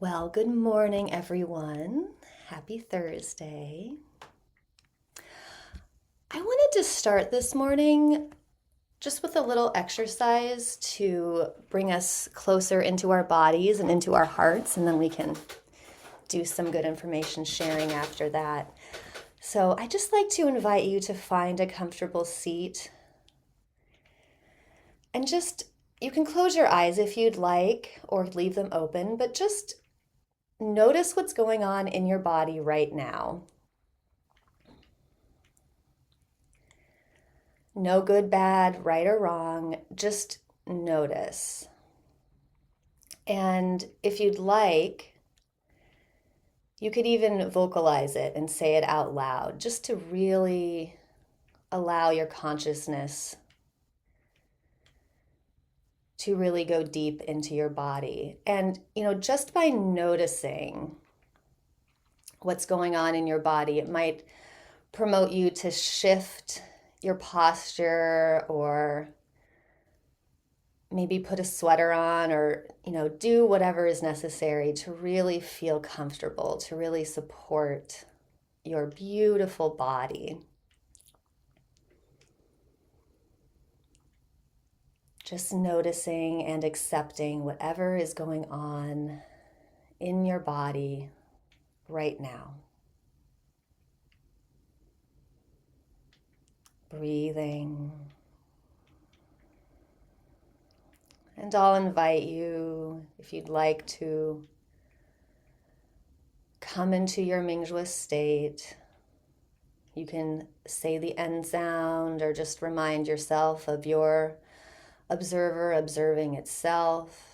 Well, good morning, everyone. Happy Thursday. I wanted to start this morning just with a little exercise to bring us closer into our bodies and into our hearts, and then we can do some good information sharing after that. So, I just like to invite you to find a comfortable seat and just you can close your eyes if you'd like or leave them open, but just notice what's going on in your body right now. No good, bad, right or wrong, just notice. And if you'd like, you could even vocalize it and say it out loud just to really allow your consciousness to really go deep into your body. And, just by noticing what's going on in your body, it might promote you to shift your posture or maybe put a sweater on or, do whatever is necessary to really feel comfortable, to really support your beautiful body. Just noticing and accepting whatever is going on in your body right now. Breathing. And I'll invite you, if you'd like to, come into your Mingjue state. You can say the end sound or just remind yourself of your observer observing itself.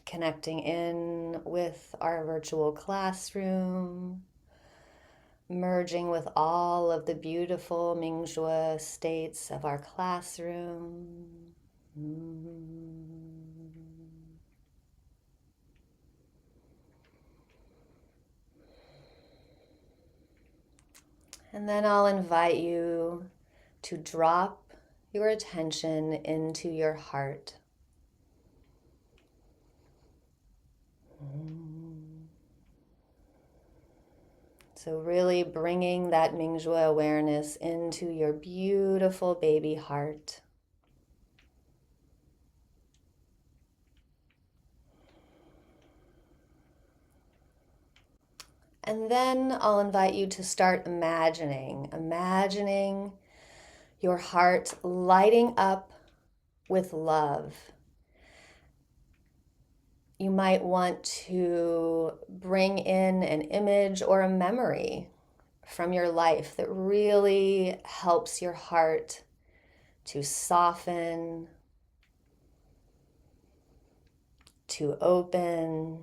Connecting in with our virtual classroom, merging with all of the beautiful Mingjue states of our classroom. And then I'll invite you to drop your attention into your heart. So really bringing that Mingjue awareness into your beautiful baby heart. And then I'll invite you to start imagining your heart lighting up with love. You might want to bring in an image or a memory from your life that really helps your heart to soften, to open.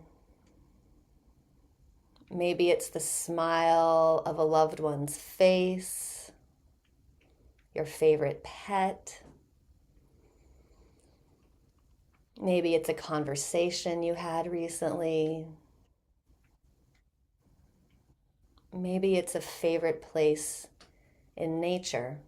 Maybe it's the smile of a loved one's face, your favorite pet. Maybe it's a conversation you had recently. Maybe it's a favorite place in nature.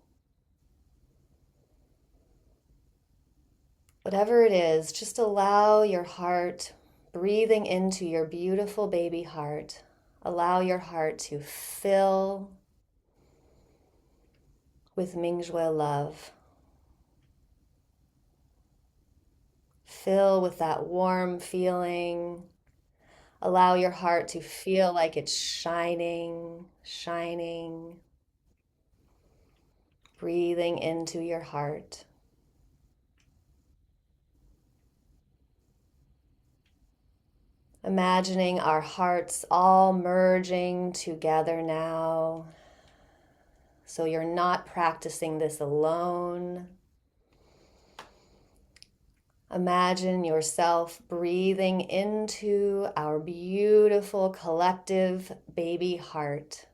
Whatever it is, just allow your heart breathing into your beautiful baby heart. Allow your heart to fill with Mingjue love. Fill with that warm feeling. Allow your heart to feel like it's shining, shining. Breathing into your heart. Imagining our hearts all merging together now. So you're not practicing this alone. Imagine yourself breathing into our beautiful collective baby heart,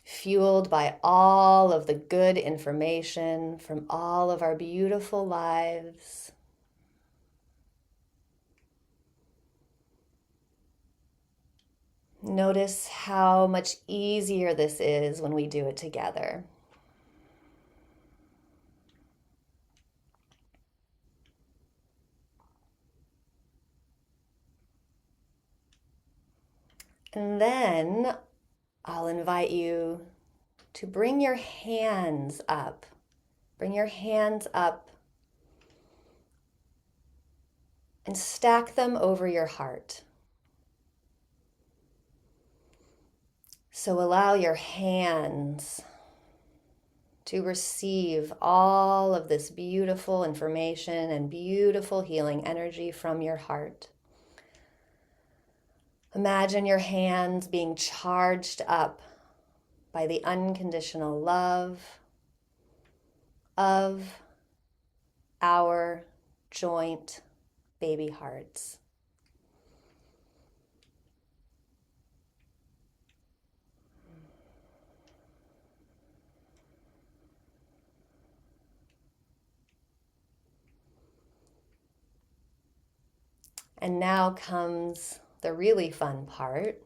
fueled by all of the good information from all of our beautiful lives. Notice how much easier this is when we do it together. And then I'll invite you to bring your hands up. Bring your hands up and stack them over your heart. So allow your hands to receive all of this beautiful information and beautiful healing energy from your heart. Imagine your hands being charged up by the unconditional love of our joint baby hearts. And now comes the really fun part.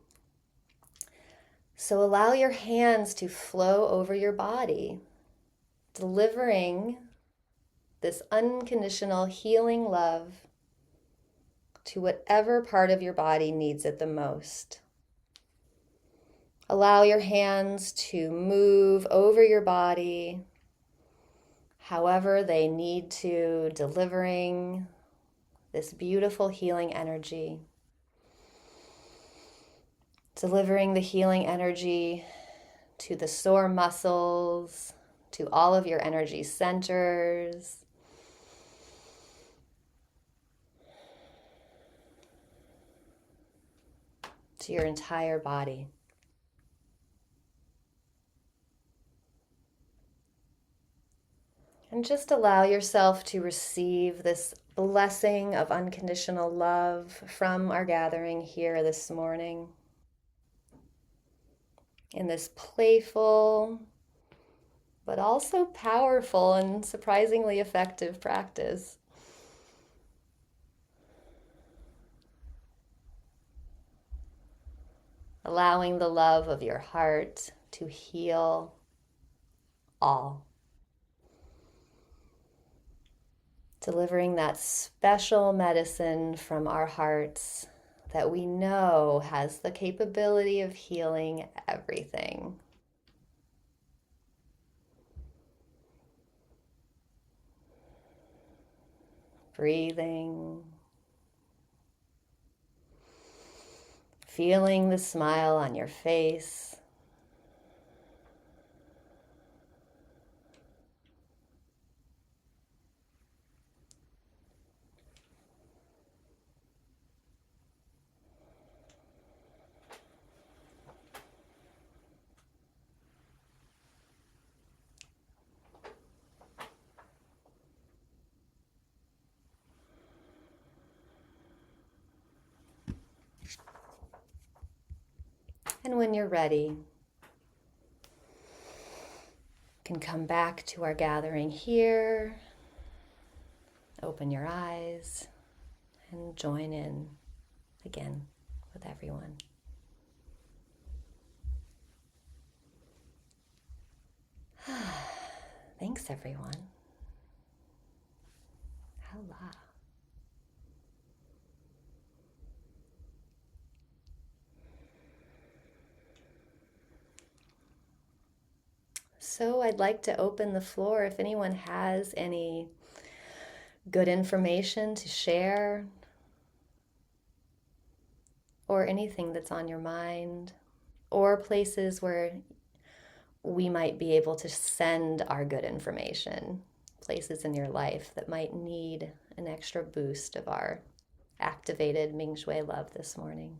So allow your hands to flow over your body, delivering this unconditional healing love to whatever part of your body needs it the most. Allow your hands to move over your body however they need to, delivering this beautiful healing energy. Delivering the healing energy to the sore muscles, to all of your energy centers. To your entire body. And just allow yourself to receive this blessing of unconditional love from our gathering here this morning. In this playful, but also powerful and surprisingly effective practice. Allowing the love of your heart to heal all. Delivering that special medicine from our hearts that we know has the capability of healing everything. Breathing. Feeling the smile on your face. And when you're ready, you can come back to our gathering here, open your eyes, and join in again with everyone. Thanks, everyone. Allah. So I'd like to open the floor if anyone has any good information to share or anything that's on your mind or places where we might be able to send our good information, places in your life that might need an extra boost of our activated Mingjue love this morning.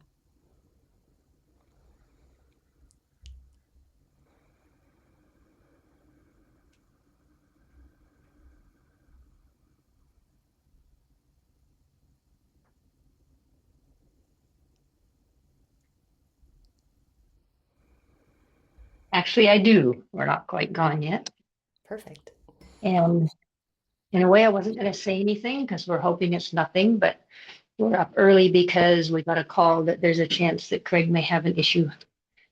Actually, I do. We're not quite gone yet. Perfect. And in a way, I wasn't going to say anything because we're hoping it's nothing, but We're up early because we got a call that there's a chance that Craig may have an issue,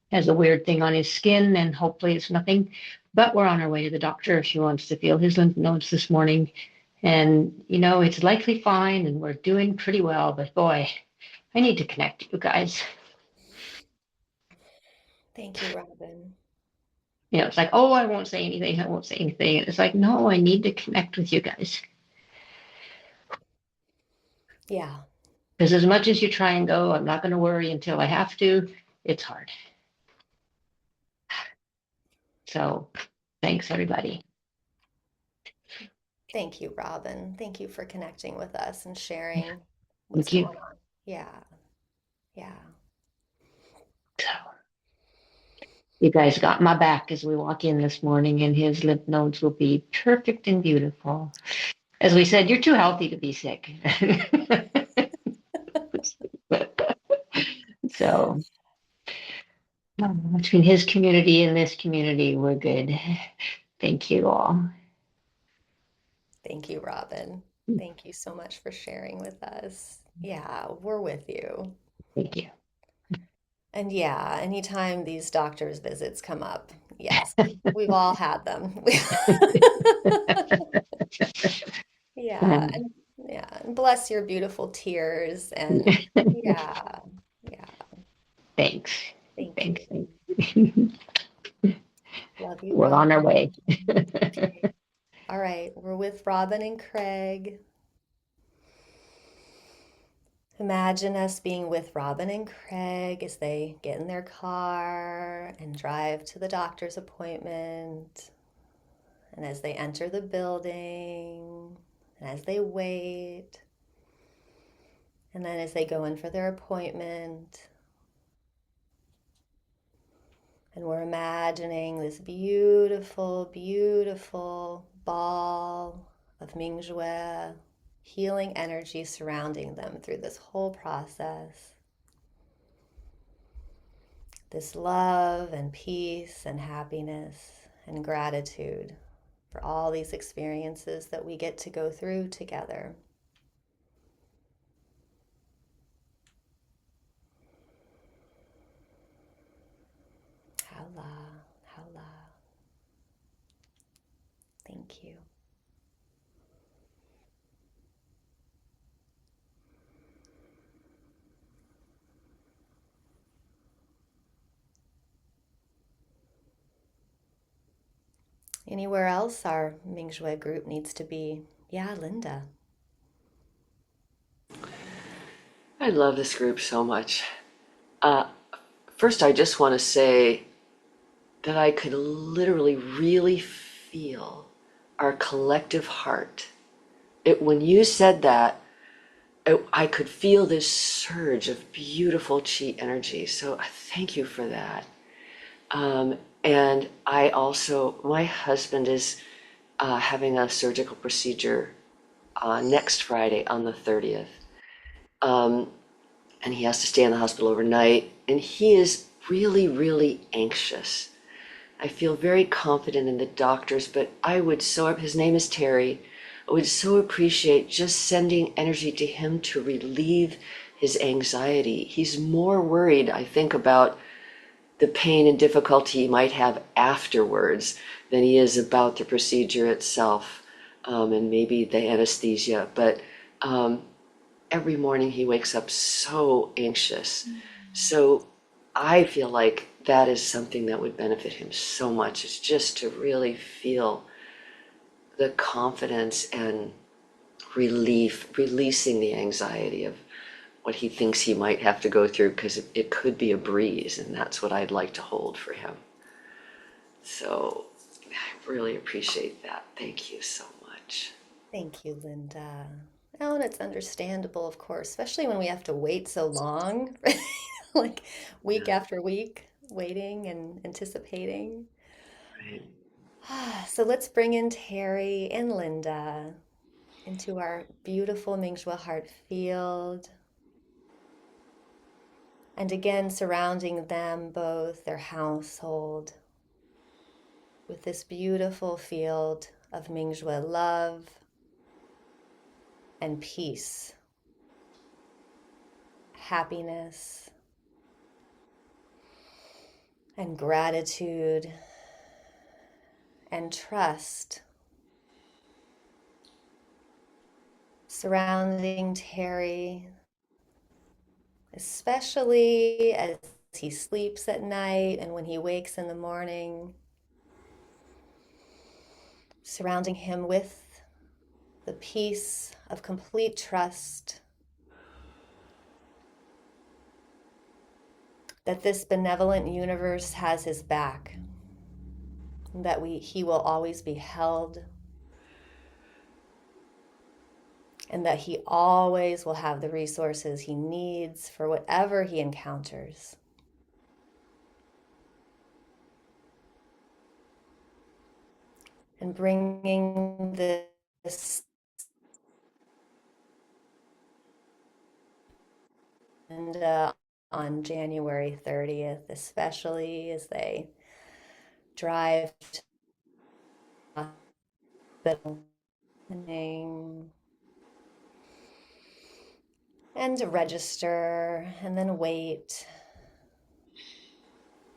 has a weird thing on his skin, and hopefully it's nothing. But we're on our way to the doctor. She wants to feel his lymph nodes this morning. And, it's likely fine and we're doing pretty well. But boy, I need to connect you guys. Thank you, Robin. It's like, oh, I won't say anything. I won't say anything. And it's like, no, I need to connect with you guys. Yeah. Because as much as you try and go, I'm not going to worry until I have to, it's hard. So thanks, everybody. Thank you, Robin. Thank you for connecting with us and Yeah, sharing what's thank you. going on. Yeah. Yeah. So you guys got my back as we walk in this morning, and his lymph nodes will be perfect and beautiful. As we said, you're too healthy to be sick. So between his community and this community, we're good. Thank you all. Thank you, Robin. Thank you so much for sharing with us. Yeah, we're with you. Thank you. And yeah, anytime these doctor's visits come up, yes, we've all had them. Yeah, Um, and yeah, and bless your beautiful tears and yeah, yeah. thanks. Thank Thanks. you. Love you, We're on our Robin. way. Okay. All right, we're with Robin and Craig. Imagine us being with Robin and Craig as they get in their car and drive to the doctor's appointment. And as they enter the building, and as they wait, and then as they go in for their appointment, and we're imagining this beautiful, beautiful ball of Mingjue, healing energy surrounding them through this whole process. This love and peace and happiness and gratitude for all these experiences that we get to go through together. Hala, hala. Thank you. Anywhere else our Mingjue group needs to be? Yeah, Linda. I love this group so much. Uh, First, I just want to say that I could literally really feel our collective heart. When you said that, I could feel this surge of beautiful chi energy. So thank you for that. And I also, my husband is having a surgical procedure next Friday on the 30th. Um, and he has to stay in the hospital overnight. And he is really, really anxious. I feel very confident in the doctors, but his name is Terry. I would so appreciate just sending energy to him to relieve his anxiety. He's more worried, I think, about the pain and difficulty he might have afterwards than he is about the procedure itself, and maybe the anesthesia. But every morning he wakes up so anxious. So I feel like that is something that would benefit him so much, is just to really feel the confidence and releasing the anxiety of what he thinks he might have to go through, because it could be a breeze, and that's what I'd like to hold for him. So I really appreciate that. Thank you so much. Thank you, Linda. Oh, and it's understandable, of course, especially when we have to wait so long, like week Yeah, after week, waiting and anticipating. right. So let's bring in Terry and Linda into our beautiful Mingjue heart field. And again, surrounding them both, their household, with this beautiful field of Mingjue love and peace. happiness and gratitude and trust surrounding Terry, especially as he sleeps at night and when he wakes in the morning, surrounding him with the peace of complete trust that this benevolent universe has his back, that he will always be held, and that he always will have the resources he needs for whatever he encounters. And bringing this and on January 30th, especially as they drive to the hospital and to register and then wait,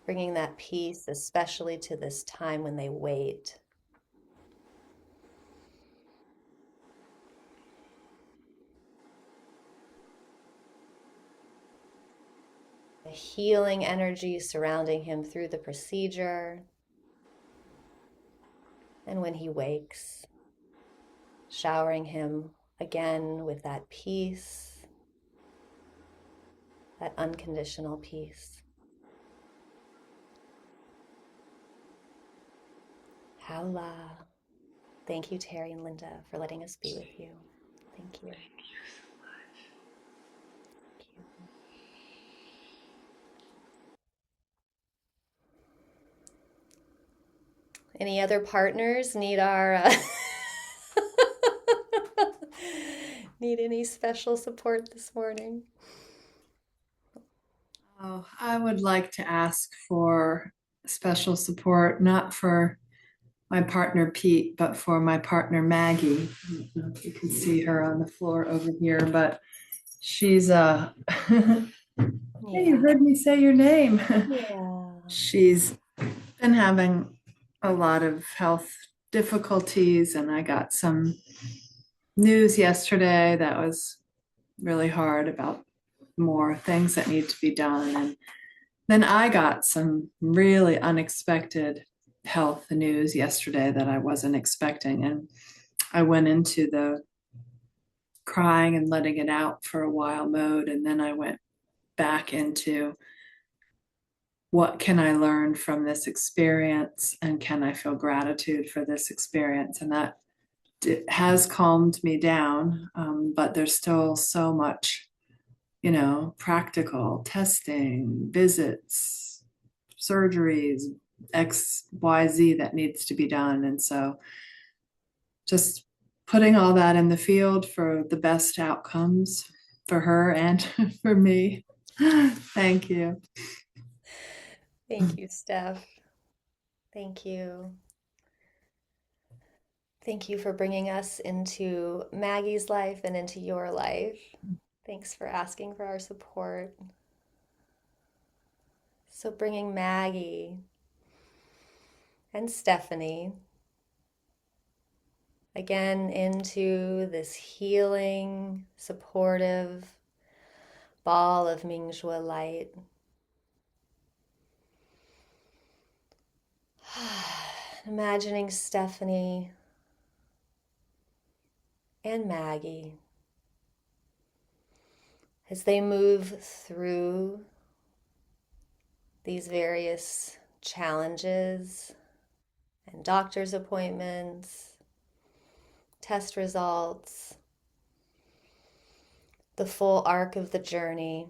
bringing that peace, especially to this time when they wait. The healing energy surrounding him through the procedure. And when he wakes, showering him again with that peace, that unconditional peace. Haula. Thank you, Terry and Linda, for letting us be with you. Thank you. Thank you so much. Thank you. Any other partners need our need any special support this morning? Oh, I would like to ask for special support, not for my partner Pete, but for my partner Maggie. I don't know if you can see her on the floor over here, but she's a hey, you heard me say your name. Yeah. She's been having a lot of health difficulties, and I got some news yesterday that was really hard about more things that need to be done. And then I got some really unexpected health news yesterday that I wasn't expecting. And I went into the crying and letting it out for a while mode. And then I went back into what can I learn from this experience, and can I feel gratitude for this experience? And that has calmed me down, but there's still so much, practical testing, visits, surgeries, XYZ that needs to be done. And so just putting all that in the field for the best outcomes for her and for me. Thank you. Thank you, Steph. Thank you. Thank you for bringing us into Maggie's life and into your life. Thanks for asking for our support. So bringing Maggie and Stephanie again into this healing, supportive ball of Mingjue light. Imagining Stephanie and Maggie as they move through these various challenges and doctor's appointments, test results, the full arc of the journey,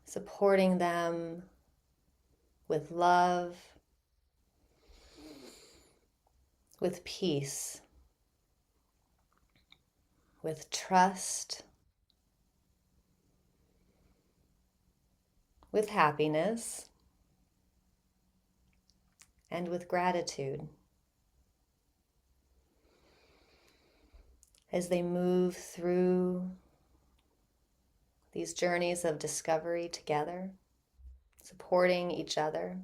supporting them with love, with peace, with trust, with happiness, and with gratitude as they move through these journeys of discovery together, supporting each other.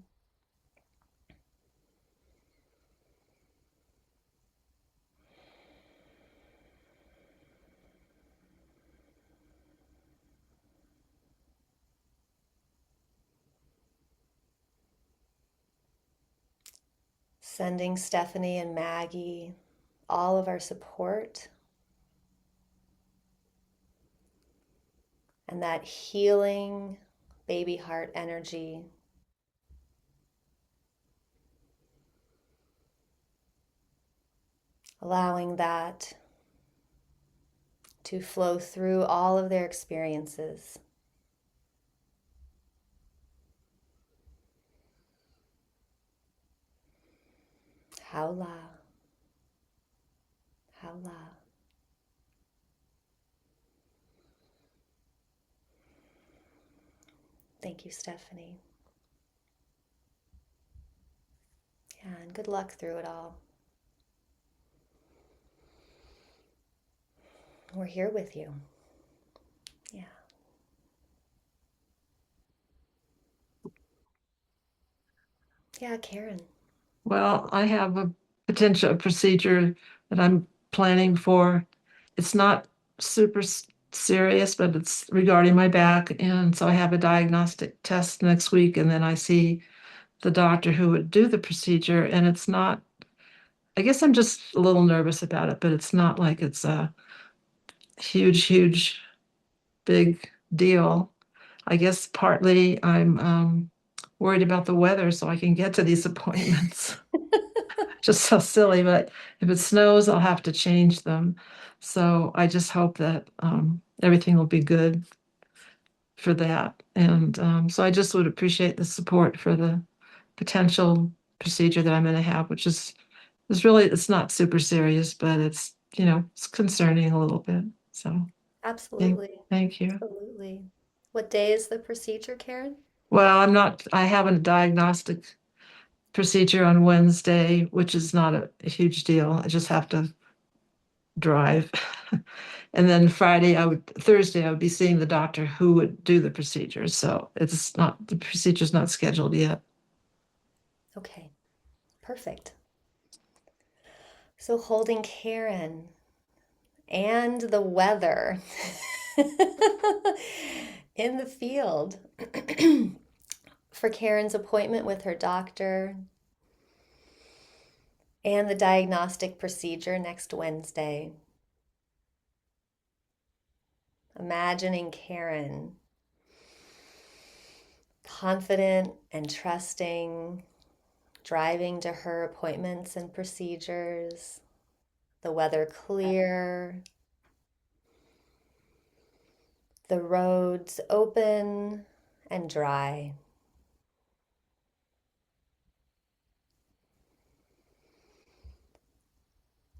Sending Stephanie and Maggie all of our support and that healing baby heart energy. Allowing that to flow through all of their experiences. Haula, haula. Thank you, Stephanie. Yeah, and good luck through it all. We're here with you. Yeah. Yeah, Karen. Well, I have a potential procedure that I'm planning for. It's not super serious, but it's regarding my back. And so I have a diagnostic test next week, and then I see the doctor who would do the procedure. And it's not, I guess I'm just a little nervous about it, but it's not like it's a huge, big deal. I guess partly I'm worried about the weather so I can get to these appointments. Just so silly, but if it snows, I'll have to change them. So I just hope that everything will be good for that. And so I just would appreciate the support for the potential procedure that I'm going to have, which is really, it's not super serious, but it's, it's concerning a little bit. So Absolutely. thank you. Absolutely. What day is the procedure, Karen? Well, I have a diagnostic procedure on Wednesday, which is not a huge deal. I just have to drive. And then Thursday, I would be seeing the doctor who would do the procedure. So the procedure's not scheduled yet. Okay, perfect. So holding Karen and the weather in the field for Karen's appointment with her doctor and the diagnostic procedure next Wednesday. Imagining Karen confident and trusting, driving to her appointments and procedures, the weather clear, the roads open and dry.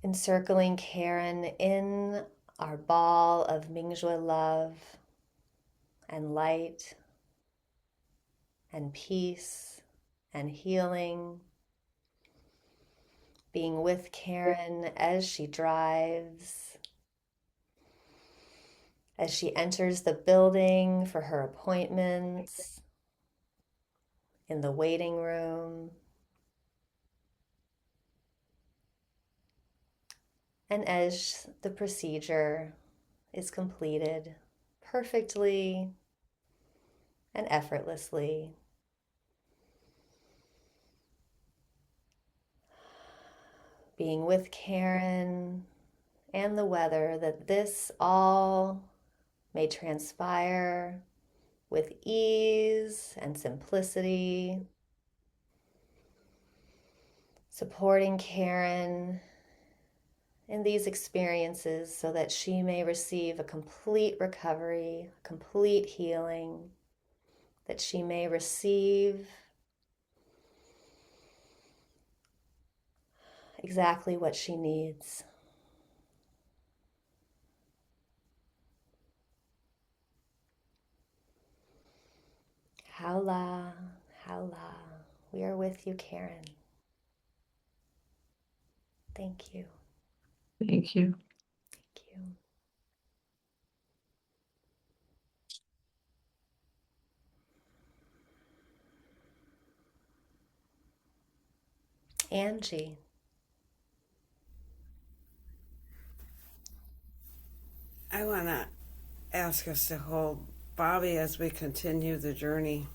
Encircling Karen in our ball of Mingjue love and light and peace and healing. Being with Karen as she drives, as she enters the building for her appointments, in the waiting room, and as the procedure is completed perfectly and effortlessly. Being with Karen and the weather, that this all may transpire with ease and simplicity, supporting Karen in these experiences so that she may receive a complete recovery, complete healing, that she may receive exactly what she needs. Haula, haula. We are with you, Karen. Thank you. Thank you. Thank you. Angie. I want to ask us to hold Bobby as we continue the journey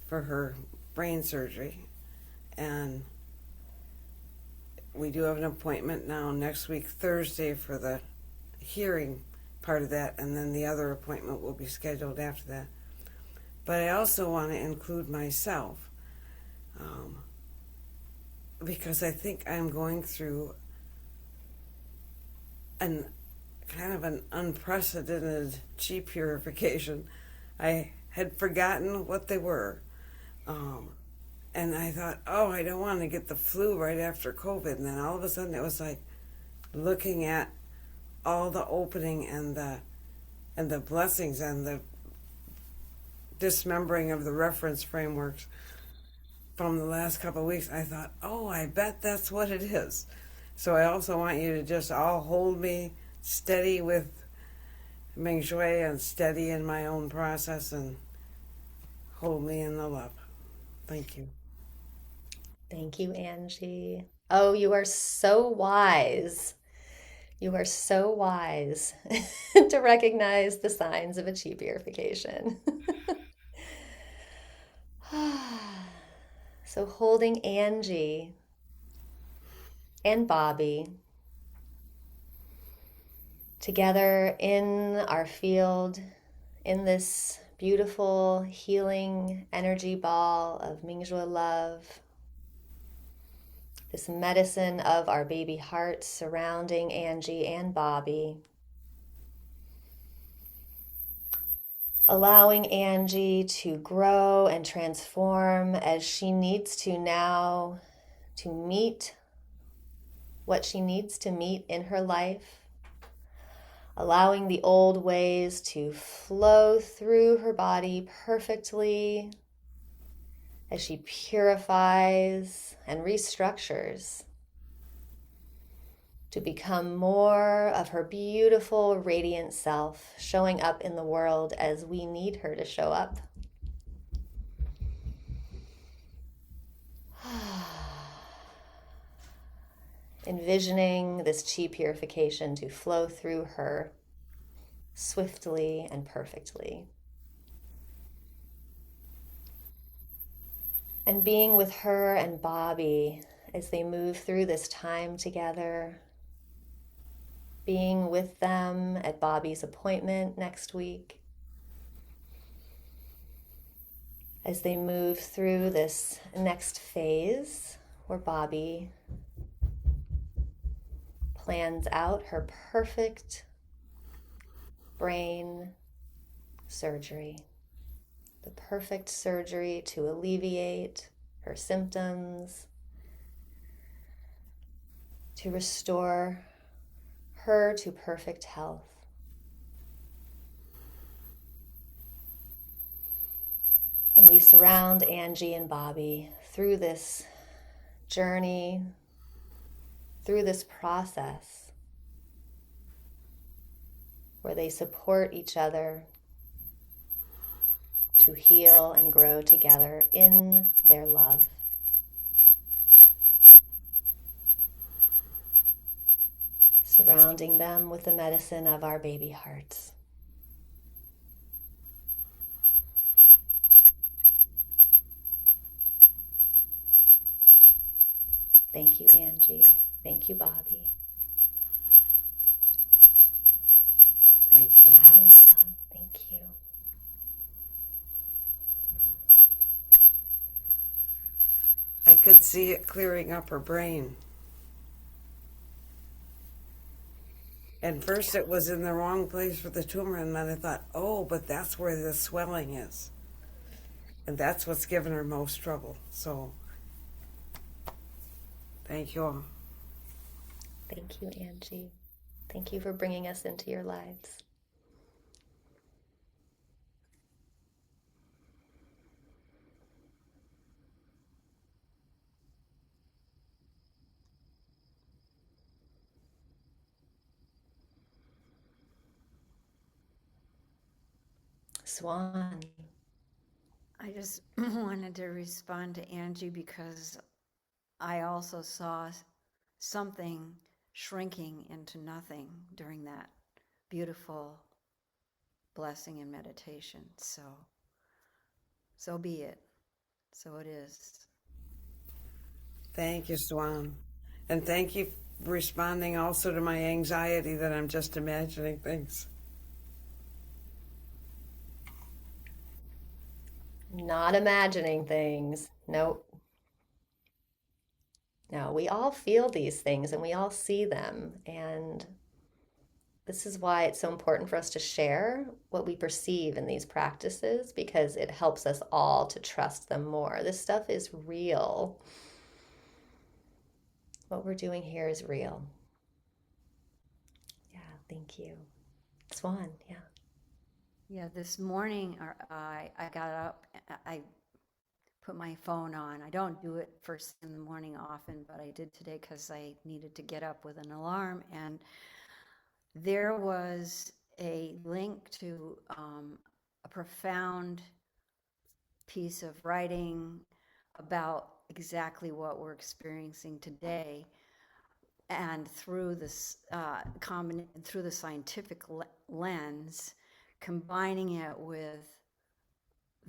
for her brain surgery. And we do have an appointment now next week, Thursday, for the hearing part of that, and then the other appointment will be scheduled after that. But I also want to include myself because I think I'm going through an kind of an unprecedented chi purification. I had forgotten what they were. And I thought, oh, I don't want to get the flu right after COVID. And then all of a sudden it was like looking at all the opening and the blessings and the dismembering of the reference frameworks from the last couple of weeks. I thought, oh, I bet that's what it is. So I also want you to just all hold me steady with Mingjue and steady in my own process and hold me in the love. Thank you. Thank you, Angie. Oh, you are so wise. You are so wise to recognize the signs of a chi purification. So holding Angie and Bobby together in our field, in this beautiful healing energy ball of Mingjue love, this medicine of our baby hearts surrounding Angie and Bobby, allowing Angie to grow and transform as she needs to now to meet what she needs to meet in her life, allowing the old ways to flow through her body perfectly as she purifies and restructures to become more of her beautiful, radiant self, showing up in the world as we need her to show up. Envisioning this chi purification to flow through her swiftly and perfectly. And being with her and Bobby as they move through this time together, being with them at Bobby's appointment next week, as they move through this next phase where Bobby plans out her perfect brain surgery, the perfect surgery to alleviate her symptoms, to restore her to perfect health. And we surround Angie and Bobby through this journey, through this process where they support each other to heal and grow together in their love. Surrounding them with the medicine of our baby hearts. Thank you, Angie. Thank you, Bobby. Thank you. Oh, yeah. Thank you. I could see it clearing up her brain. And first it was in the wrong place for the tumor, and then I thought, oh, but that's where the swelling is. And that's what's given her most trouble. So, thank you all. Thank you, Angie. Thank you for bringing us into your lives. Swan. I just wanted to respond to Angie because I also saw something shrinking into nothing during that beautiful blessing and meditation. So be it. So it is. Thank you, Swan. And thank you for responding also to my anxiety that I'm just imagining things. Not imagining things. Nope. No, we all feel these things and we all see them. And this is why it's so important for us to share what we perceive in these practices because it helps us all to trust them more. This stuff is real. What we're doing here is real. Yeah, thank you. Swan, yeah. Yeah, this morning I got up, I put my phone on. I don't do it first in the morning often, but I did today because I needed to get up with an alarm. And there was a link to a profound piece of writing about exactly what we're experiencing today. And through this through the scientific lens, combining it with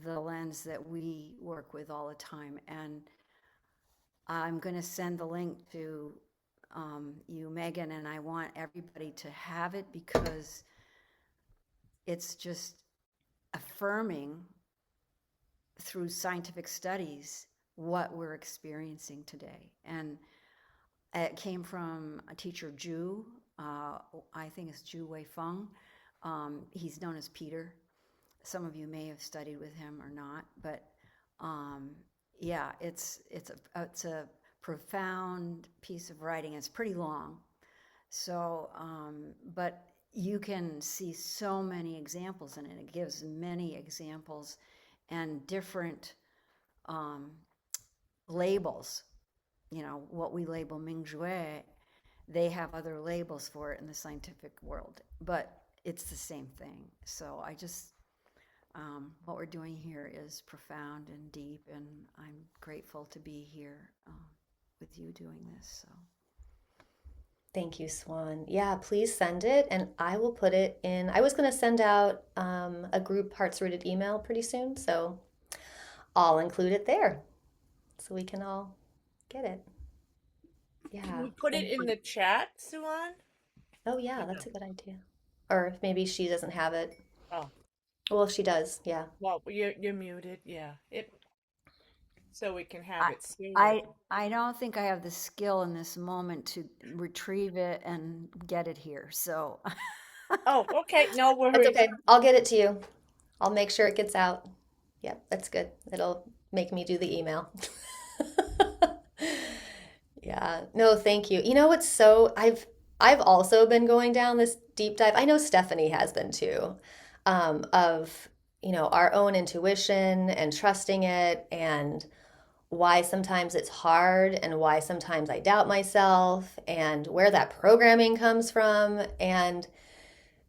the lens that we work with all the time. And I'm going to send the link to you, Megan, and I want everybody to have it because it's just affirming through scientific studies what we're experiencing today. And it came from a teacher, Ju. I think it's Ju Wei Feng. He's known as Peter. Some of you may have studied with him or not, but yeah, it's a profound piece of writing. It's pretty long, so but you can see so many examples in it. It gives many examples and different labels. You know what we label Mingjue, they have other labels for it in the scientific world, but it's the same thing. So I just what we're doing here is profound and deep, and I'm grateful to be here with you doing this. So Thank you, Swan. Yeah, please send it and I will put it in. I was going to send out a group Hearts Rooted email pretty soon, so I'll include it there so we can all get it. Can Yeah. we put it in the chat, Suan? Oh, yeah, that's a good idea. Or if maybe she doesn't have it. Oh, Well, if she does, yeah. well, you're muted. Yeah, it so we can have I, it sooner. I don't think I have the skill in this moment to retrieve it and get it here. So Oh, okay. No That's worries. okay. I'll get it to you. I'll make sure it gets out. Yep, that's good. It'll make me do the email. Yeah. No, thank you. You know what's so I've also been going down this deep dive. I know Stephanie has been too, of, our own intuition and trusting it and why sometimes it's hard and why sometimes I doubt myself and where that programming comes from. And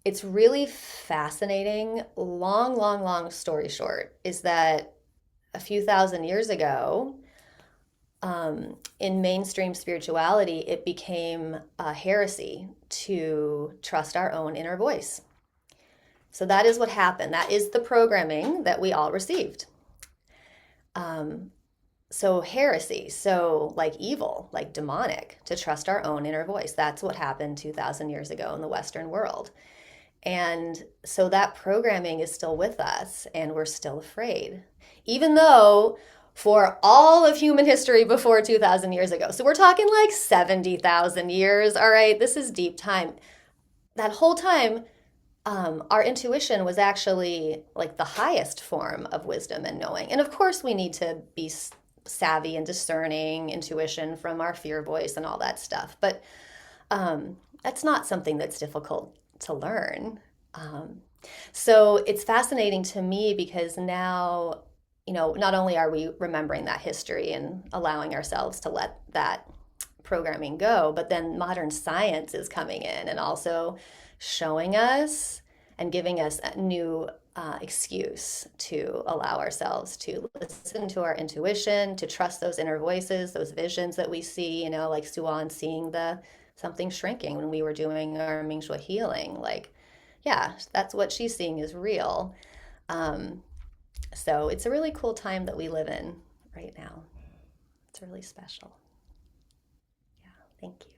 it's really fascinating. Long, long, long story short is that a few thousand years ago, in mainstream spirituality, it became a heresy to trust our own inner voice. So that is what happened. That is the programming that we all received. So heresy, so like evil, like demonic, to trust our own inner voice. That's what happened 2,000 years ago in the Western world. And so that programming is still with us and we're still afraid, even though for all of human history before 2,000 years ago. So we're talking like 70,000 years. All right, this is deep time. That whole time, our intuition was actually like the highest form of wisdom and knowing. And of course, we need to be savvy and discerning intuition from our fear voice and all that stuff. But that's not something that's difficult to learn. So it's fascinating to me because now, not only are we remembering that history and allowing ourselves to let that programming go, but then modern science is coming in and also showing us and giving us new excuse to allow ourselves to listen to our intuition, to trust those inner voices, those visions that we see, like Suan seeing the something shrinking when we were doing our Mingjue healing. Like, yeah, that's what she's seeing is real. So it's a really cool time that we live in right now. It's really special. Yeah, thank you.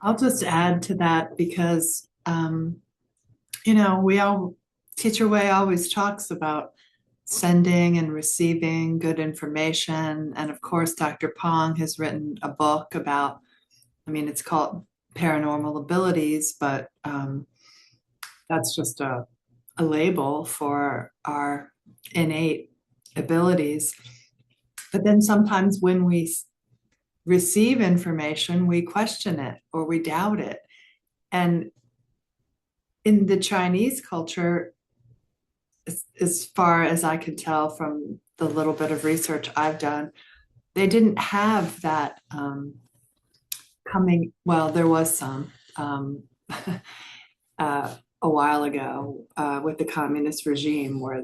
I'll just add to that because, Teacher Wei always talks about sending and receiving good information. And of course, Dr. Pong has written a book about, it's called Paranormal Abilities, but that's just a label for our innate abilities. But then sometimes when we receive information, we question it or we doubt it. And in the Chinese culture, as far as I could tell from the little bit of research I've done, they didn't have that well, there was some a while ago with the communist regime where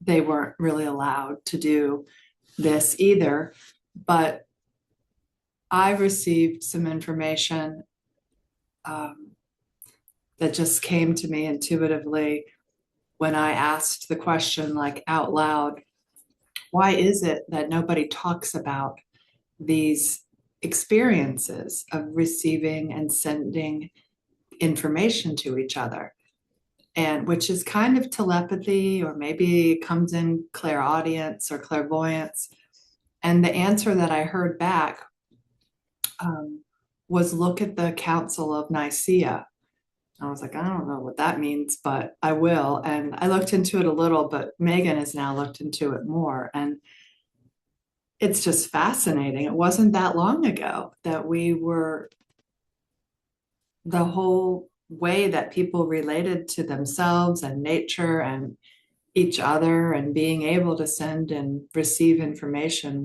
they weren't really allowed to do this either. But I received some information that just came to me intuitively when I asked the question, like out loud, why is it that nobody talks about these experiences of receiving and sending information to each other? And which is kind of telepathy, or maybe it comes in clairaudience or clairvoyance. And the answer that I heard back was look at the Council of Nicaea. I was like, I don't know what that means, but I will. And I looked into it a little, but Megan has now looked into it more. And it's just fascinating. It wasn't that long ago that the whole way that people related to themselves and nature and each other and being able to send and receive information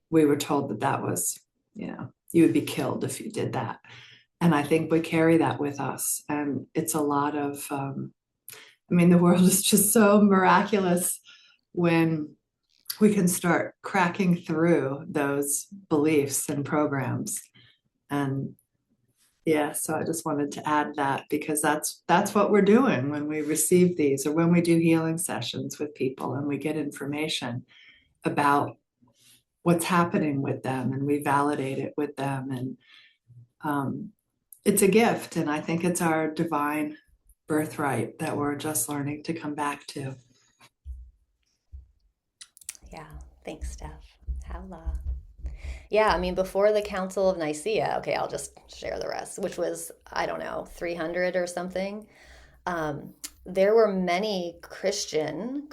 we were told that was, you would be killed if you did that. And I think we carry that with us. And it's a lot of, the world is just so miraculous when we can start cracking through those beliefs and programs. And yeah, so I just wanted to add that because that's what we're doing when we receive these, or when we do healing sessions with people and we get information about what's happening with them and we validate it with them. And it's a gift, and I think it's our divine birthright that we're just learning to come back to. Yeah, thanks, Steph. Howla. Yeah, before the Council of Nicaea, okay, I'll just share the rest, which was, I don't know, 300 or something. There were many Christian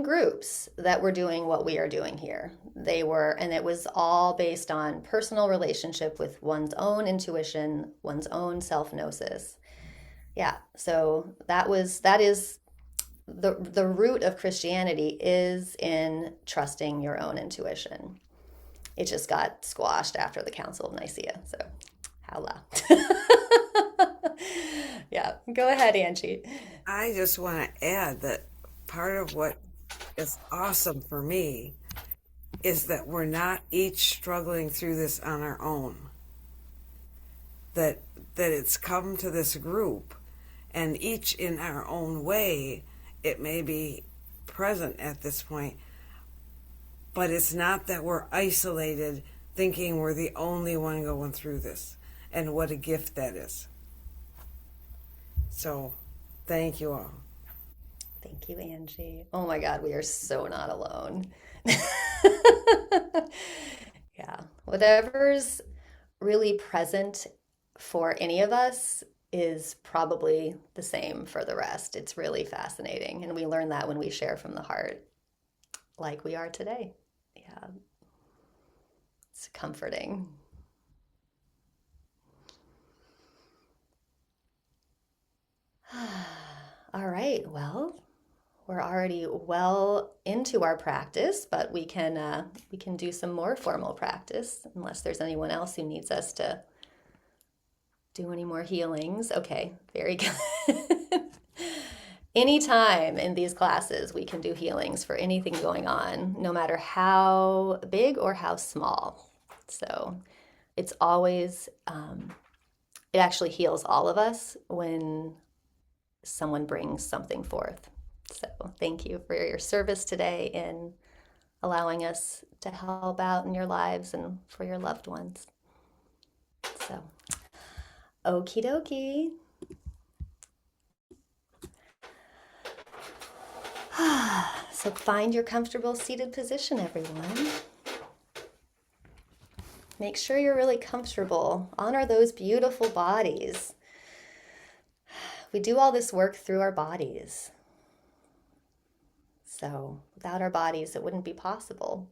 groups that were doing what we are doing here. And it was all based on personal relationship with one's own intuition, one's own self-gnosis. Yeah, so that is the root of Christianity is in trusting your own intuition. It just got squashed after the Council of Nicaea. So, howla. Yeah, go ahead, Angie. I just want to add that part of what is awesome for me is that we're not each struggling through this on our own. That it's come to this group, and each in our own way, it may be present at this point, but it's not that we're isolated thinking we're the only one going through this, and what a gift that is. So, thank you all. Thank you, Angie. Oh my God, we are so not alone. Yeah, whatever's really present for any of us is probably the same for the rest. It's really fascinating, and we learn that when we share from the heart, like we are today. Yeah, it's comforting. All right, well, we're already well into our practice, but we can do some more formal practice unless there's anyone else who needs us to do any more healings? Okay, very good. Anytime in these classes, we can do healings for anything going on, no matter how big or how small. So it's always, it actually heals all of us when someone brings something forth. So thank you for your service today in allowing us to help out in your lives and for your loved ones. So, okie dokie. So find your comfortable seated position, everyone. Make sure you're really comfortable. Honor those beautiful bodies. We do all this work through our bodies. So without our bodies, it wouldn't be possible.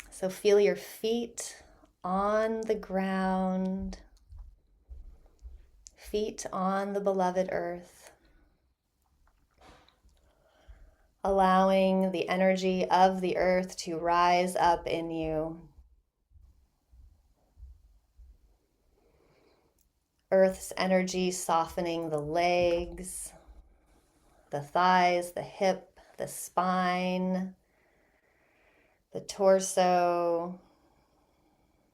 So feel your feet on the ground, feet on the beloved earth, allowing the energy of the earth to rise up in you. Earth's energy softening the legs, the thighs, the hip, the spine, the torso,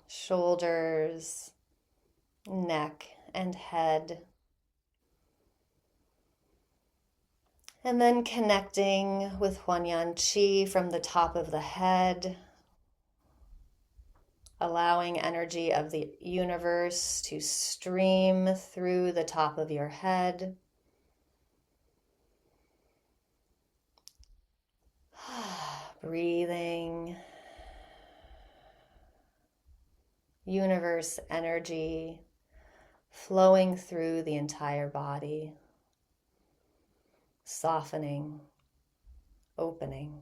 shoulders, neck, and head. And then connecting with Huanyan Qi from the top of the head, allowing energy of the universe to stream through the top of your head. Breathing. Universe energy flowing through the entire body, softening, opening.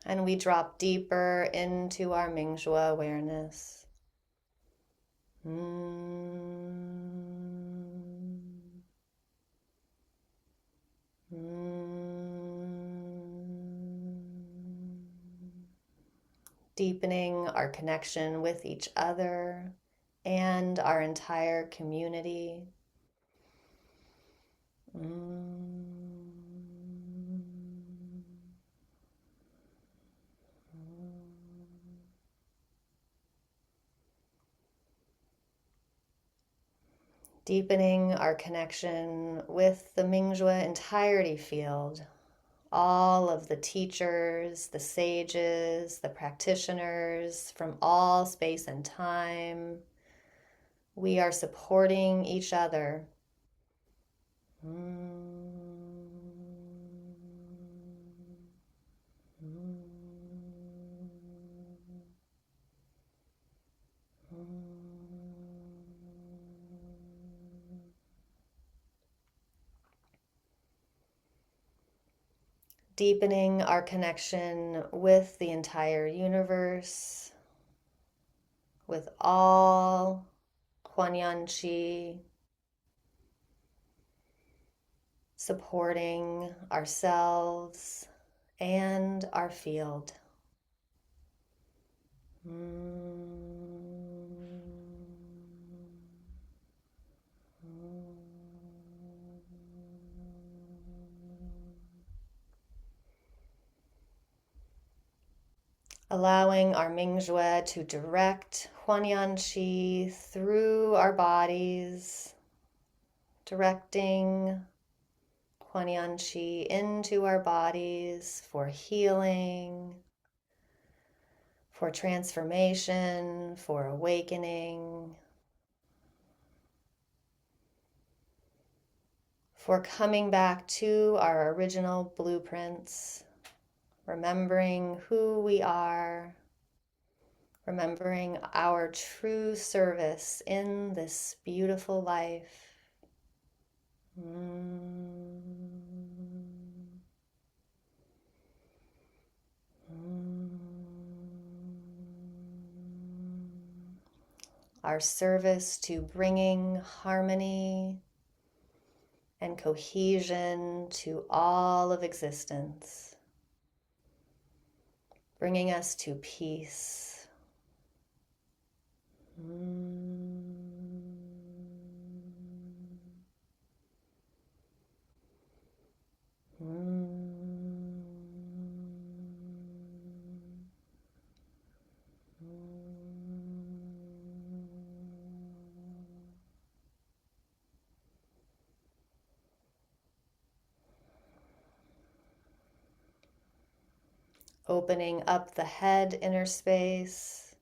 And we drop deeper into our Mingjue awareness. Deepening our connection with each other and our entire community. Deepening our connection with the Mingjue entirety field. All of the teachers, the sages, the practitioners from all space and time. We are supporting each other. Deepening our connection with the entire universe, with all Huanyan Qi, supporting ourselves and our field. Allowing our Mingjue to direct Huanyan Qi through our bodies, directing Huanyan Qi into our bodies for healing, for transformation, for awakening, for coming back to our original blueprints, remembering who we are, remembering our true service in this beautiful life. Our service to bringing harmony and cohesion to all of existence, bringing us to peace. Opening up the head inner space.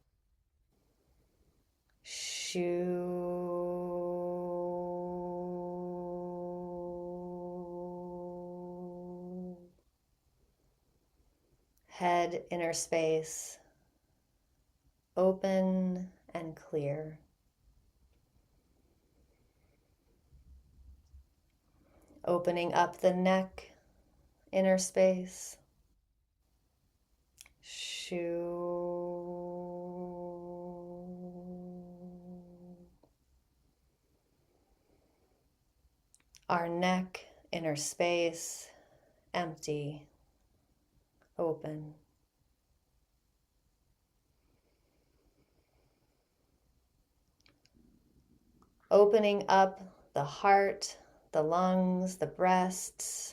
Head inner space, open and clear. Opening up the neck inner space. Our neck inner space, empty, open. Opening up the heart, the lungs, the breasts.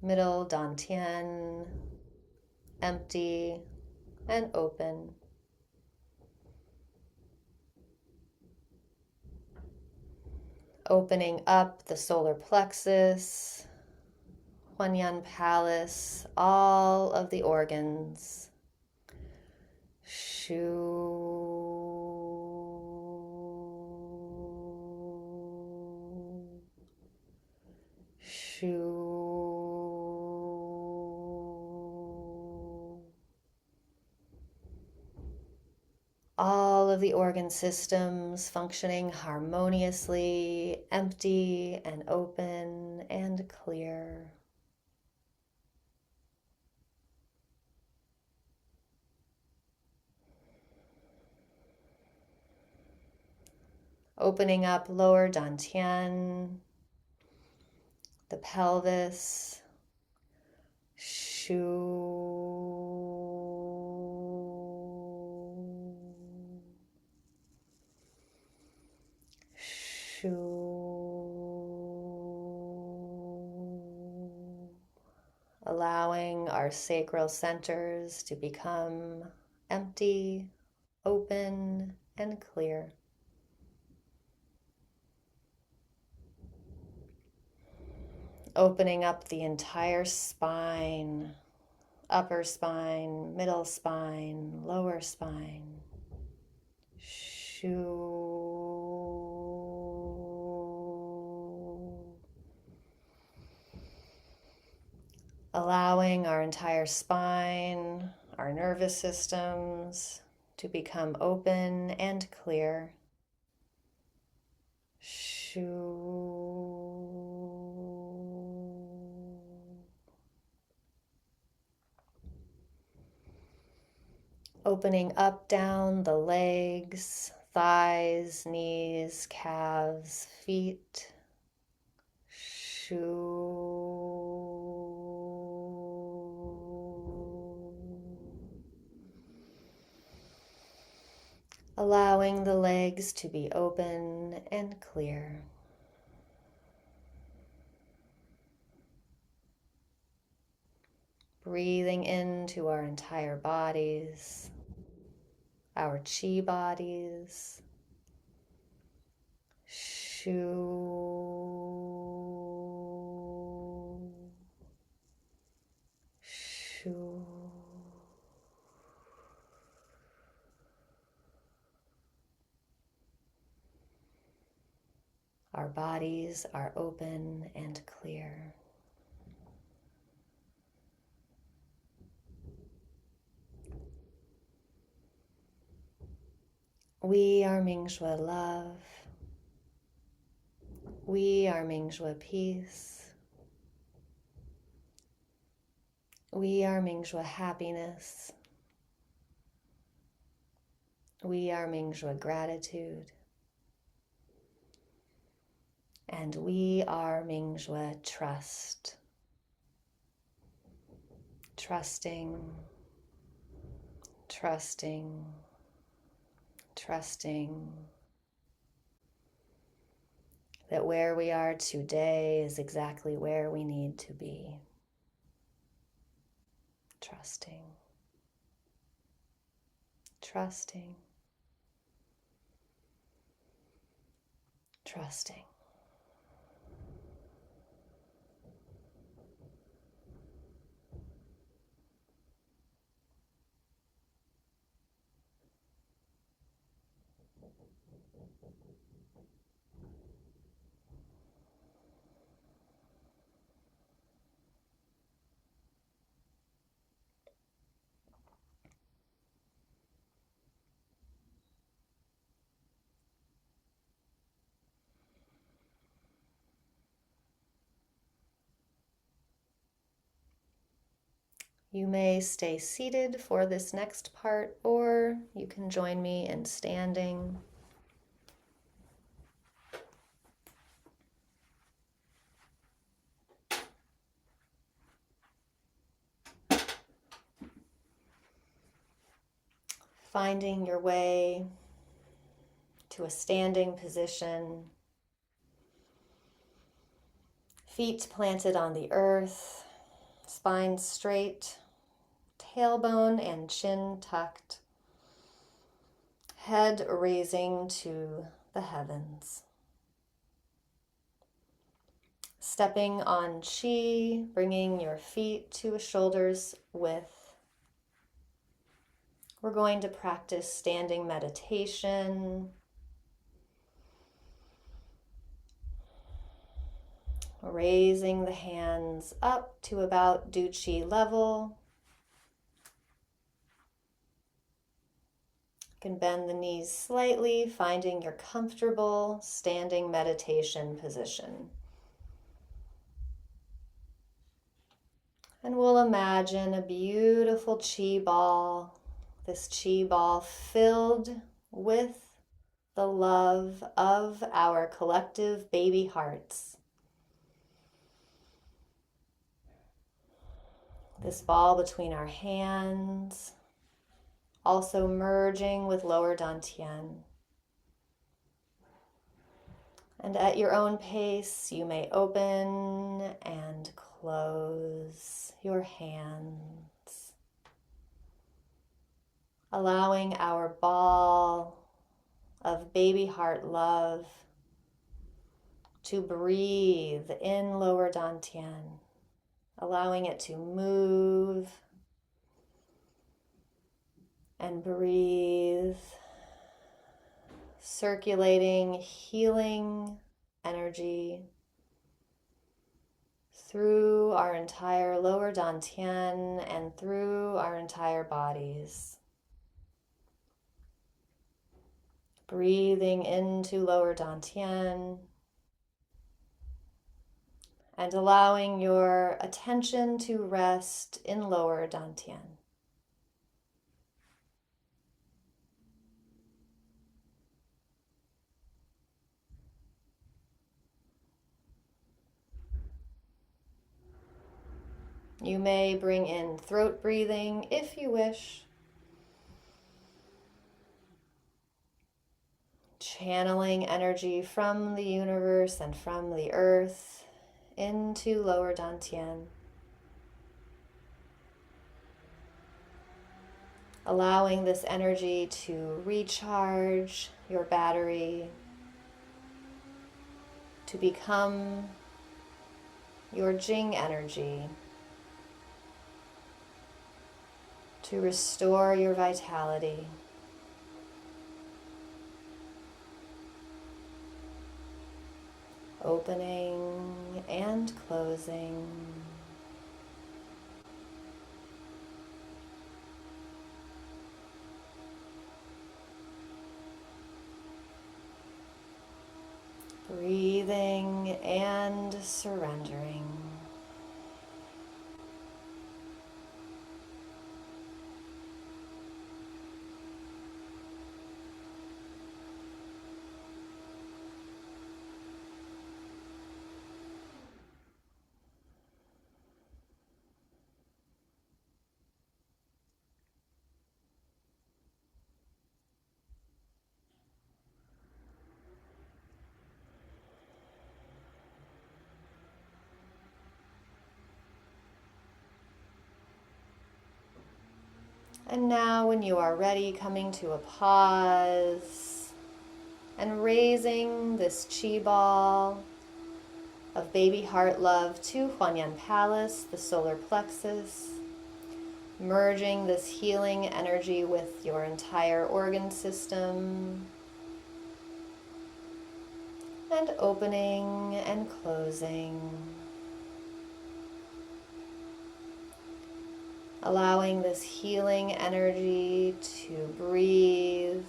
Middle dantian, empty and open. Opening up the solar plexus, Huanyan palace, all of the organs. All of the organ systems functioning harmoniously, empty and open and clear. Opening up lower dantian, the pelvis, allowing our sacral centers to become empty, open, and clear. Opening up the entire spine, upper spine, middle spine, lower spine. Allowing our entire spine, our nervous systems to become open and clear. Opening up, down the legs, thighs, knees, calves, feet. Allowing the legs to be open and clear. Breathing into our entire bodies, our chi bodies. Our bodies are open and clear. We are Mingjue love. We are Mingjue peace. We are Mingjue happiness. We are Mingjue gratitude. And we are Mingjue trust. Trusting, trusting, trusting that where we are today is exactly where we need to be. Trusting, trusting, trusting. You may stay seated for this next part, or you can join me in standing. Finding your way to a standing position, feet planted on the earth, spine straight, tailbone and chin tucked, head raising to the heavens. Stepping on chi, bringing your feet to a shoulder's width. We're going to practice standing meditation. Raising the hands up to about Du-Chi level. You can bend the knees slightly, finding your comfortable standing meditation position. And we'll imagine a beautiful chi ball. This chi ball filled with the love of our collective baby hearts. This ball between our hands, also merging with lower dantian. And at your own pace, you may open and close your hands, allowing our ball of baby heart love to breathe in lower dantian, allowing it to move and breathe, circulating healing energy through our entire lower dantian and through our entire bodies. Breathing into lower dantian and allowing your attention to rest in lower dantian. You may bring in throat breathing if you wish. Channeling energy from the universe and from the earth into lower dantian. Allowing this energy to recharge your battery, to become your Jing energy, to restore your vitality. Opening and closing. Breathing and surrendering. And now, when you are ready, coming to a pause and raising this chi ball of baby heart love to Huanyan Palace, the solar plexus, merging this healing energy with your entire organ system, and opening and closing. Allowing this healing energy to breathe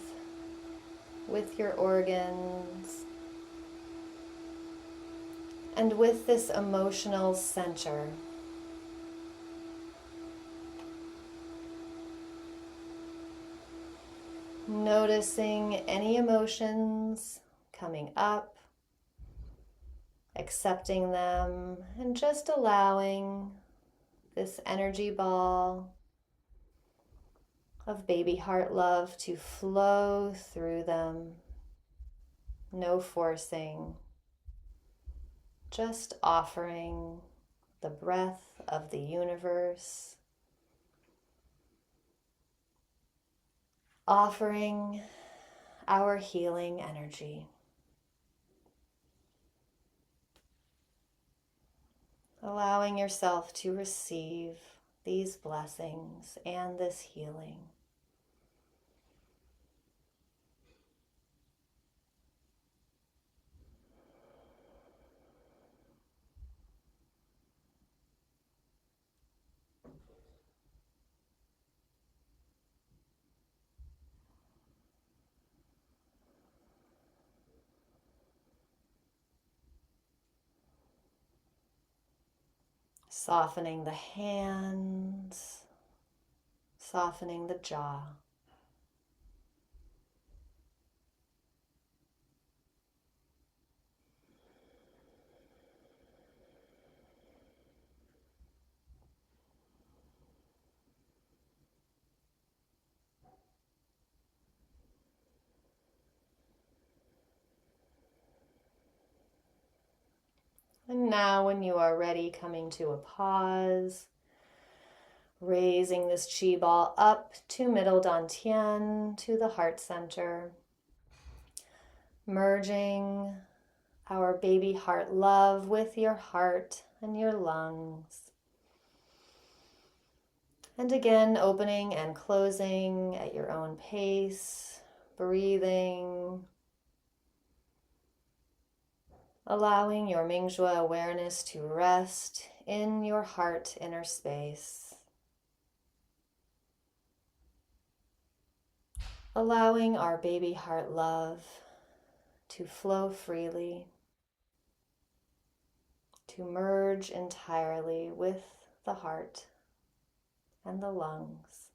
with your organs and with this emotional center. Noticing any emotions coming up, accepting them, and just allowing this energy ball of baby heart love to flow through them. No forcing, just offering the breath of the universe, offering our healing energy. Allowing yourself to receive these blessings and this healing. Softening the hands, softening the jaw. And now, when you are ready, coming to a pause, raising this chi ball up to middle dantian, to the heart center, merging our baby heart love with your heart and your lungs. And again, opening and closing at your own pace, breathing, allowing your Mingjue awareness to rest in your heart inner space. Allowing our baby heart love to flow freely, to merge entirely with the heart and the lungs.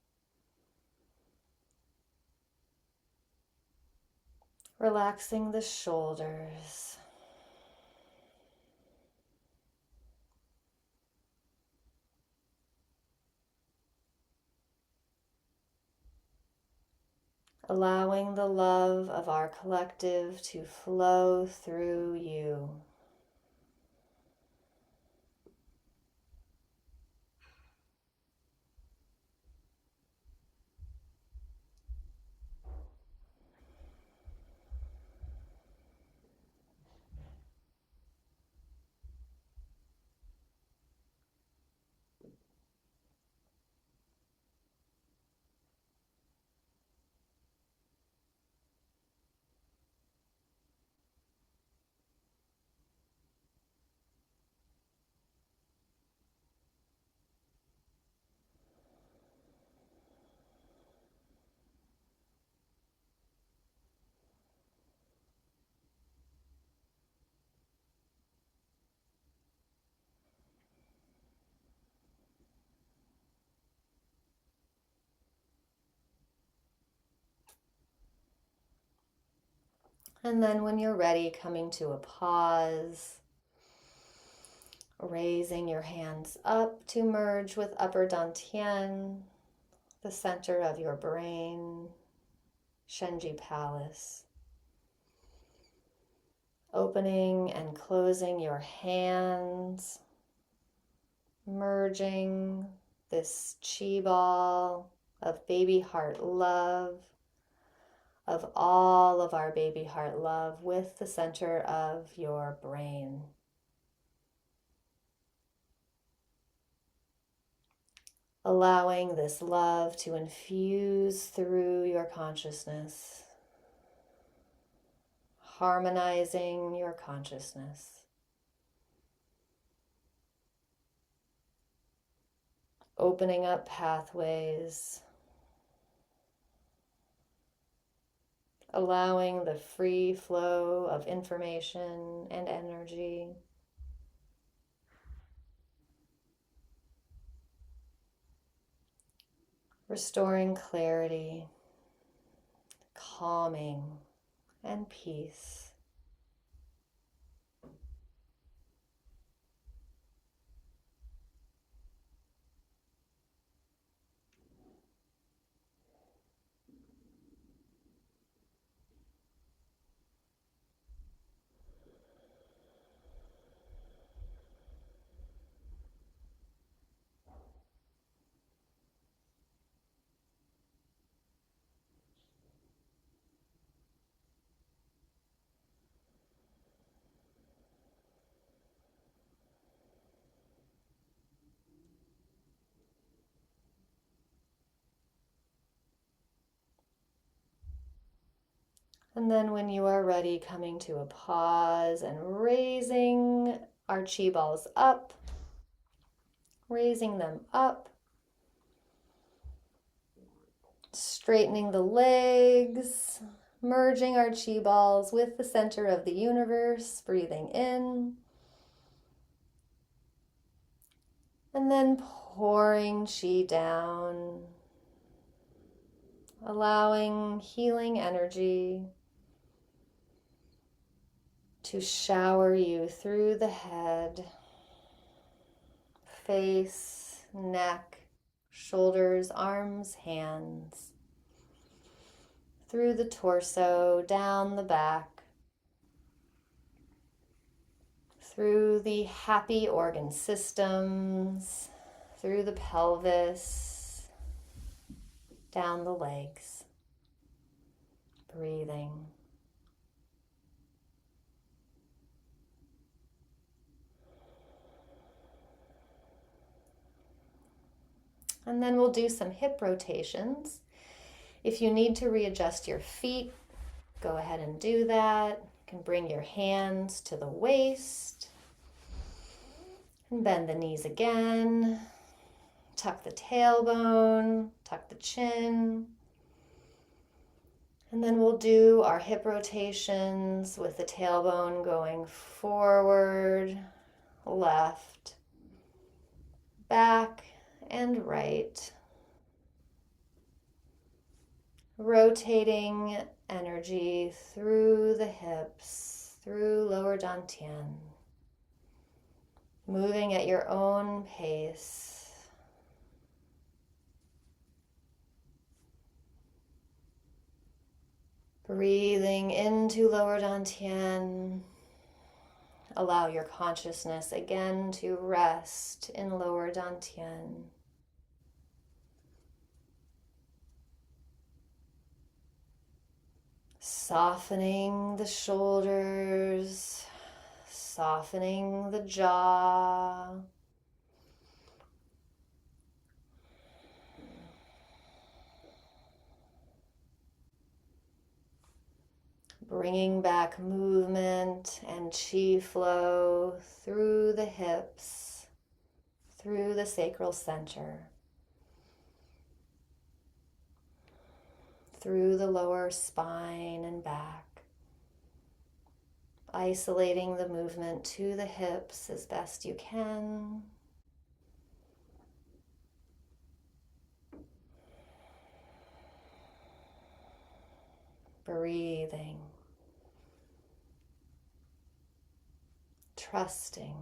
Relaxing the shoulders. Allowing the love of our collective to flow through you. And then when you're ready, coming to a pause, raising your hands up to merge with upper dantian, the center of your brain, Shenji Palace. Opening and closing your hands, merging this chi ball of baby heart love, of all of our baby heart love with the center of your brain. Allowing this love to infuse through your consciousness, harmonizing your consciousness. Opening up pathways, allowing the free flow of information and energy. Restoring clarity, calming, and peace. And then when you are ready, coming to a pause and raising our chi balls up, raising them up, straightening the legs, merging our chi balls with the center of the universe, breathing in, and then pouring chi down, allowing healing energy to shower you through the head, face, neck, shoulders, arms, hands, through the torso, down the back, through the happy organ systems, through the pelvis, down the legs, breathing. And then we'll do some hip rotations. If you need to readjust your feet, go ahead and do that. You can bring your hands to the waist and bend the knees again. Tuck the tailbone, tuck the chin. And then we'll do our hip rotations with the tailbone going forward, left, back, and right. Rotating energy through the hips, through lower dantian. Moving at your own pace. Breathing into lower dantian. Allow your consciousness again to rest in lower dantian. Softening the shoulders, softening the jaw. Bringing back movement and chi flow through the hips, through the sacral center, through the lower spine and back. Isolating the movement to the hips as best you can. Breathing. trusting.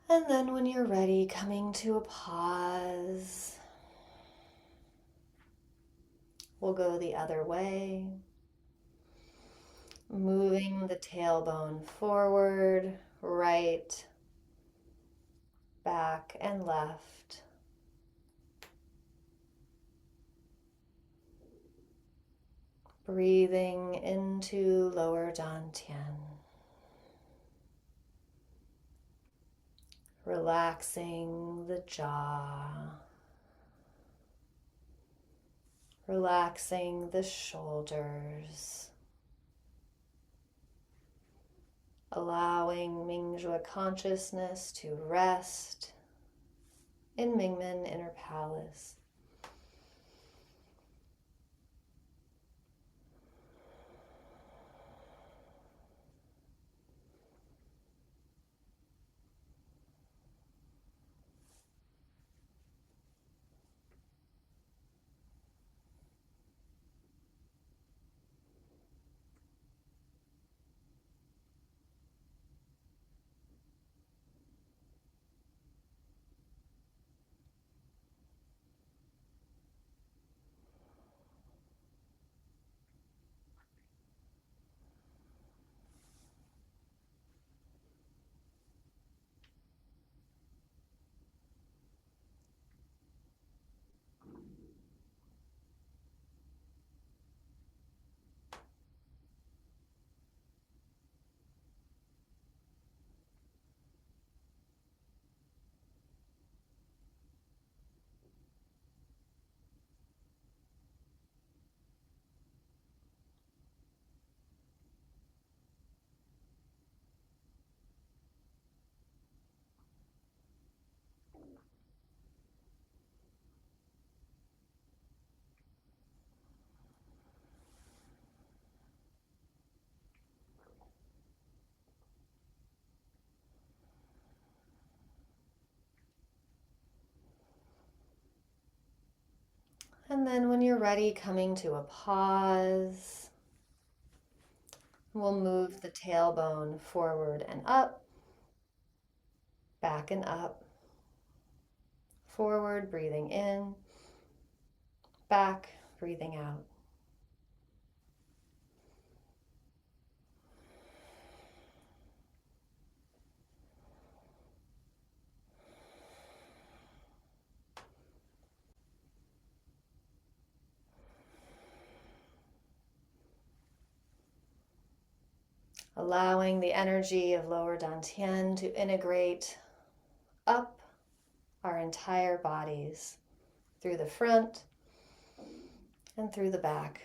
And then when you're ready, coming to a pause. We'll go the other way, moving the tailbone forward, right, back, and left. Breathing into lower dantian. Relaxing the jaw. Relaxing the shoulders. Allowing Mingjue consciousness to rest in Mingmen Inner Palace. And then when you're ready, coming to a pause, we'll move the tailbone forward and up, back and up, forward, breathing in, back, breathing out. Allowing the energy of lower dantian to integrate up our entire bodies, through the front and through the back.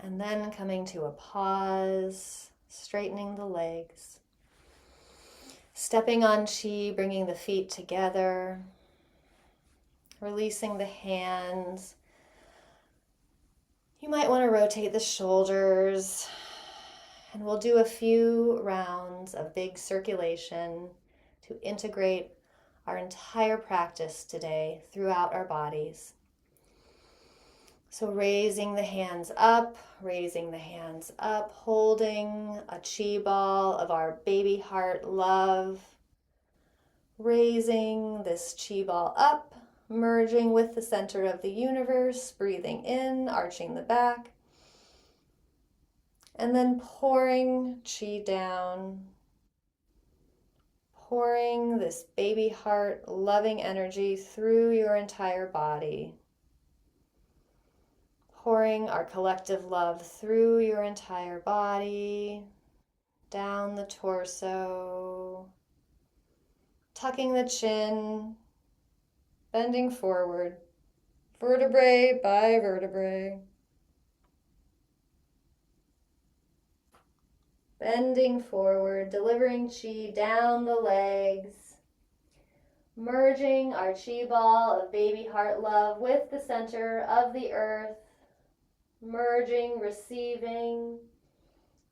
And then coming to a pause, straightening the legs. Stepping on chi, bringing the feet together. Releasing the hands. You might want to rotate the shoulders. And we'll do a few rounds of big circulation to integrate our entire practice today throughout our bodies. So raising the hands up, holding a chi ball of our baby heart love. Raising this chi ball up, merging with the center of the universe, breathing in, arching the back. And then pouring chi down, pouring this baby heart loving energy through your entire body. Pouring our collective love through your entire body, down the torso, tucking the chin, bending forward, vertebrae by vertebrae. Bending forward, delivering chi down the legs, merging our chi ball of baby heart love with the center of the earth, merging, receiving,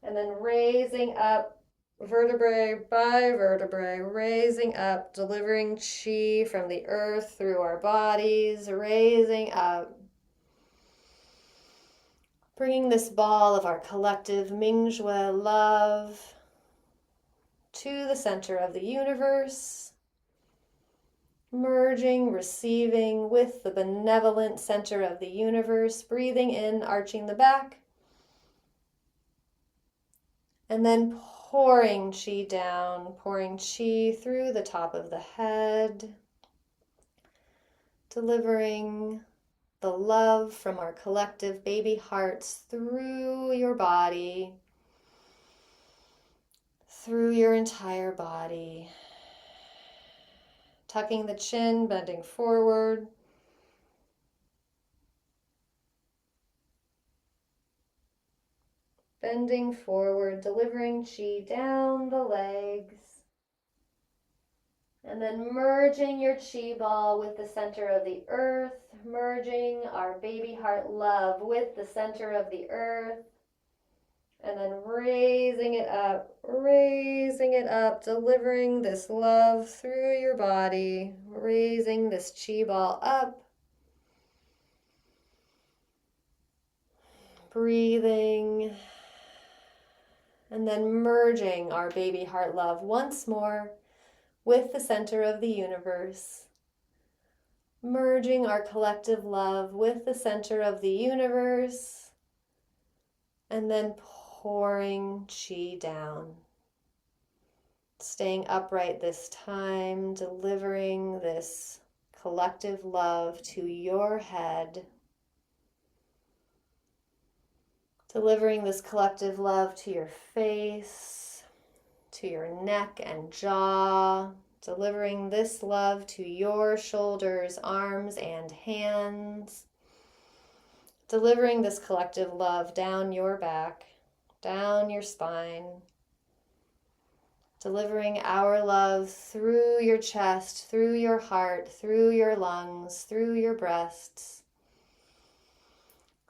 and then raising up vertebrae by vertebrae, raising up, delivering chi from the earth through our bodies, raising up. Bringing this ball of our collective Mingjue love to the center of the universe, merging, receiving with the benevolent center of the universe, breathing in, arching the back, and then pouring chi down, pouring chi through the top of the head, delivering the love from our collective baby hearts through your body, through your entire body. Tucking the chin, bending forward. Bending forward, delivering chi down the legs. And then merging your chi ball with the center of the earth, merging our baby heart love with the center of the earth, and then raising it up, delivering this love through your body, raising this chi ball up, breathing, and then merging our baby heart love once more with the center of the universe, merging our collective love with the center of the universe, and then pouring chi down. Staying upright this time, delivering this collective love to your head, delivering this collective love to your face, to your neck and jaw, delivering this love to your shoulders, arms, and hands, delivering this collective love down your back, down your spine, delivering our love through your chest, through your heart, through your lungs, through your breasts,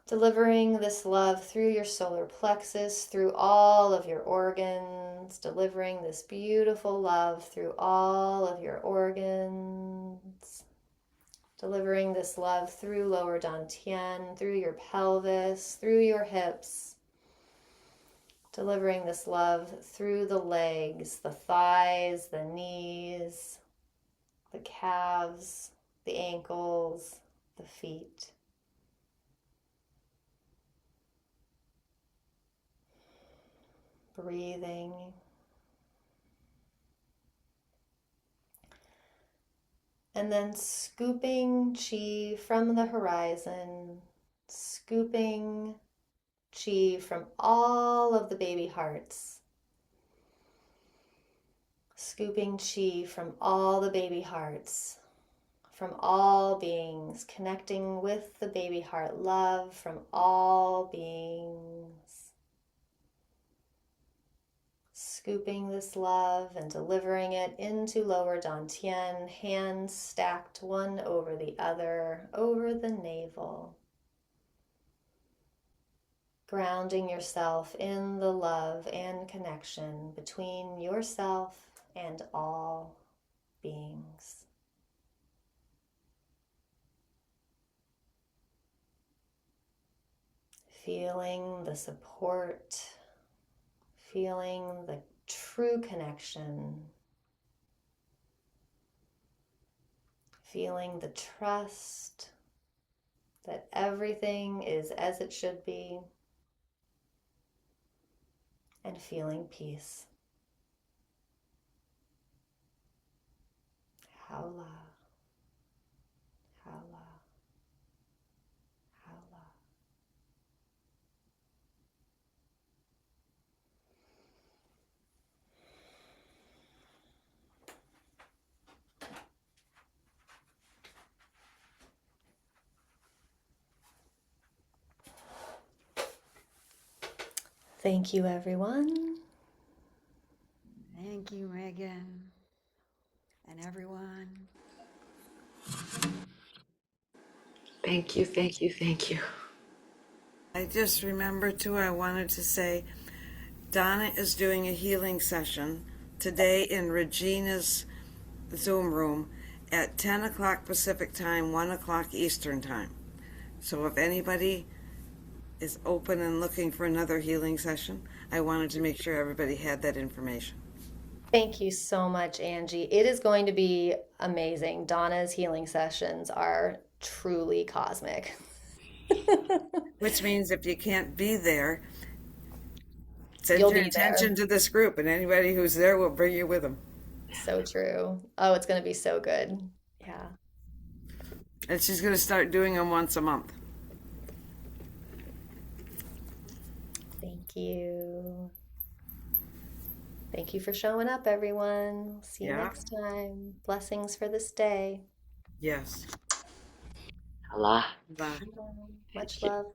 delivering this love through your solar plexus, through all of your organs, delivering this beautiful love through all of your organs, delivering this love through lower dantian, through your pelvis, through your hips, delivering this love through the legs, the thighs, the knees, the calves, the ankles, the feet. Breathing. And then scooping chi from the horizon, scooping chi from all of the baby hearts, scooping chi from all the baby hearts, from all beings, connecting with the baby heart love from all beings, scooping this love and delivering it into lower dantian, hands stacked one over the other, over the navel, grounding yourself in the love and connection between yourself and all beings. Feeling the support, feeling the true connection, feeling the trust that everything is as it should be, and feeling peace. Haula, haula, haula. Thank you, everyone. Thank you, Megan, and everyone. Thank you, thank you, thank you. I just remembered too, I wanted to say Donna is doing a healing session today in Regina's Zoom room at 10 o'clock Pacific time, 1 o'clock Eastern time. So if anybody is open and looking for another healing session, I wanted to make sure everybody had that information. Thank you so much, Angie. It is going to be amazing. Donna's healing sessions are truly cosmic. Which means if you can't be there, send You'll your be there. intention to this group, and anybody who's there will bring you with them. So true. Oh, it's going to be so good. Yeah. And she's going to start doing them once a month. Thank you. Thank you for showing up, everyone. See you Yeah. next time. Blessings for this day. Yes. Allah. Bye. Much love.